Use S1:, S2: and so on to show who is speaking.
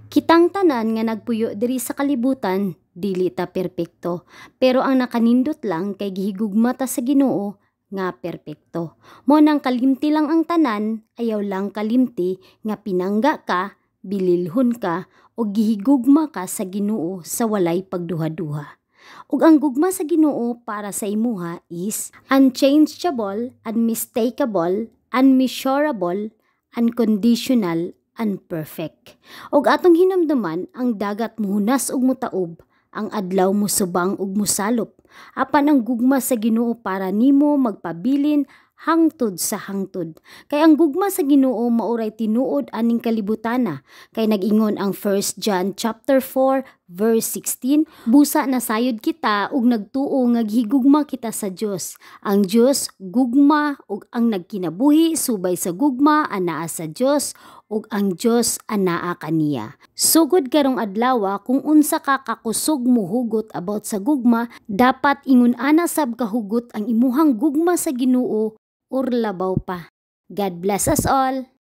S1: Kitang tanan nga nagpuyo diri sa kalibutan, dili ta perpekto. Pero ang nakanindot lang kay gihigugma ta sa Ginoo nga perpekto. Mo nang kalimti lang ang tanan, ayaw lang kalimti nga pinangga ka, bililhon ka, o gihigugma ka sa Ginoo sa walay pagduha-duha. Ug ang gugma sa Ginoo para sa imuha is unchangeable, unmistakable, unmeasurable, unconditional, and perfect. Og atong hinamdaman ang dagat muhunas ug mutaob, ang adlaw musubang ug musalop. Apan ang gugma sa Ginoo para nimo magpabilin hangtod sa hangtod. Kay ang gugma sa Ginoo mauray tinuod aning kalibutana. Kay nag-ingon ang 1 John chapter 4 verse 16, busa na sayod kita ug nagtuo nga gihigugma kita sa Dios. Ang Dios gugma ug ang nagkinabuhi subay sa gugma anaa sa Dios ug ang Dios anaa kaniya. Sugod karong adlaw kung unsa ka kakusog mohugot about sa gugma, dapat ingon ana sab kahugot ang imuhang gugma sa Ginoo or labaw pa. God bless us all.